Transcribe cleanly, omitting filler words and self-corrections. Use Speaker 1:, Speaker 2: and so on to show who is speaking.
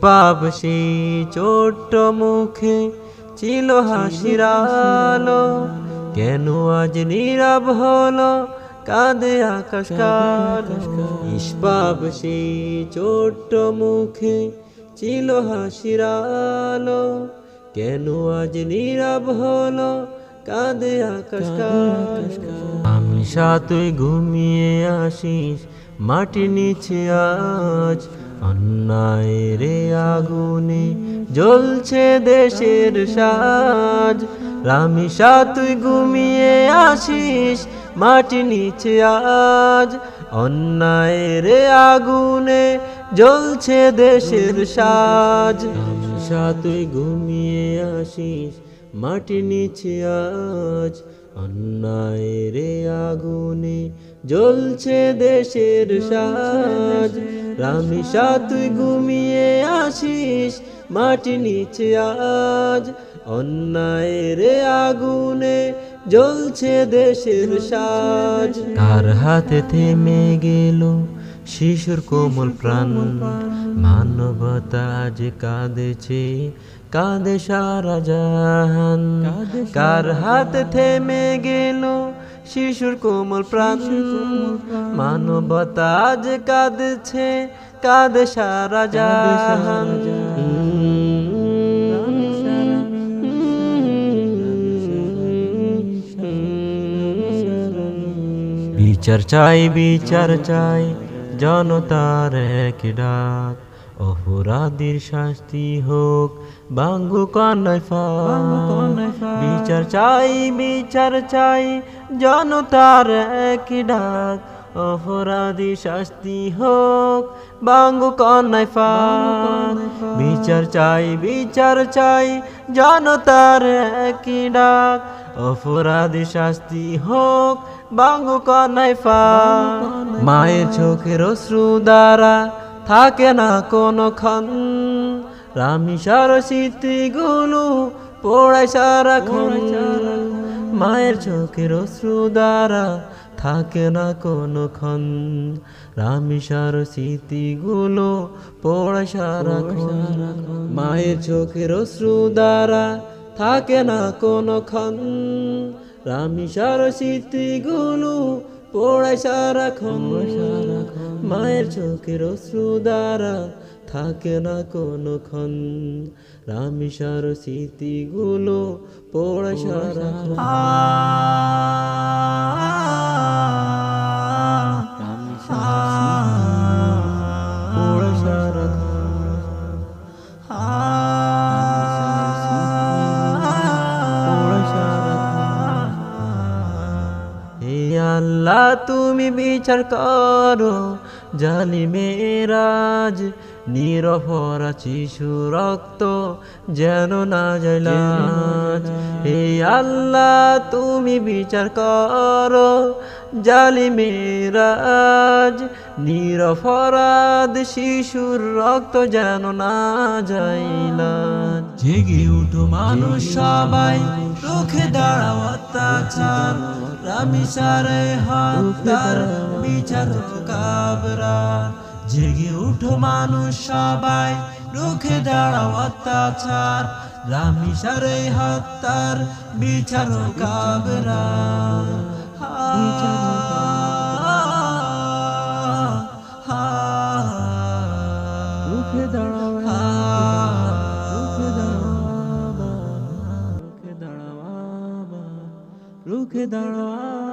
Speaker 1: নিষ্পাপ সেই ছোট্ট মুখে ছিল হাসির আলো, কেন আজ নীরব হলো কাঁদে আকাশ কালো। নিষ্পাপ সেই ছোট্ট মুখে ছিল হাসির আলো, কেন আজ নীরব হলো কাঁদে আকাশ কালো। আমি তুই ঘুমিয়ে আসিস মাটির নিচে আজ, অন্যায়ের আগুনে জ্বলছে দেশের সাজ। রামিসা তুই ঘুমিয়ে আসিস মাটির নিচে আজ, অন্যায়ের আগুনে জ্বলছে দেশের সাজ। রামিসা তুই ঘুমিয়ে আসিস মাটির নিচে আজ, অন্যায়ের আগুনে জ্বলছে দেশের সাজ। রামিসা তুই ঘুমিয়ে আসিস মাটির নিচে আজ, অন্যায়ের আগুনে জ্বলছে দেশের সাজ। কার হাতে থেমে গেল শিশুর কোমল প্রাণ, মানবতা আজ কাঁদেছে কাঁদে সারা জাহান। কার হাতে থেমে গেল শিশুর কোমল প্রাণ, মানবতা আজ কাঁদছে কাঁদে সারা জাহান। বিচার চাই বিচার চাই জনতার এক ডাক, অপরাধীর শাস্তি হোক বাঙ্গুক অন্যায় ফাঁক। বিচার চাই জনতার এক ডাক, অপরাধীর শাস্তি হোক বাঙ্গুক অন্যায় ফাঁক। বিচার চাই জনতার এক ডাক, অপরাধী শাস্তি হোক বাঙ্গুক অন্যায় ফাঁক। মায়ের চোখের অশ্রু দ্বারা থাকে না কোনক্ষণ, রামিসার স্মৃতিগুলো পোড়ায় সারাক্ষণ। মায়ের চোখের অশ্রু দ্বারা থাকে না কোনক্ষণ, রামিসার স্মৃতিগুলো পোড়ায় সারাক্ষণ। মায়ের চোখের অশ্রু দ্বারা থাকে না কোনক্ষণ, রামিসার স্মৃতিগুলো পোড়ায় সারাক্ষণ। মায়ের চোখের অশ্রু দ্বারা থাকে না কোনক্ষণ, রামিসার স্মৃতিগুলো পোড়ায় সারাক্ষণ। পোড়ায় সারাক্ষণ, পোড়ায় সারাক্ষণ। হে আল্লাহ তুমি বিচার করো জালিমের আজ, নিরপরাধ শিশু রক্ত যেন না যায় লাজ। হে আল্লাহ তুমি বিচার করো জালিমের আজ, নিরপরাধ শিশুর রক্ত যেন না যায় লাজ। জেগে উঠো মানুষ সবাই, রুখে দাঁড়াও অত্যাচার, রামিসার হত্যার বিচার হোক আবরার। জেগে উঠো মানুষ সবাই, রুখে দাঁড়াও অত্যাচার, রামিসার হত্যার বিচার হোক আবরার। রুখে দাঁড়াও, রুখে দাঁড়াও, রুখে দাঁড়াও।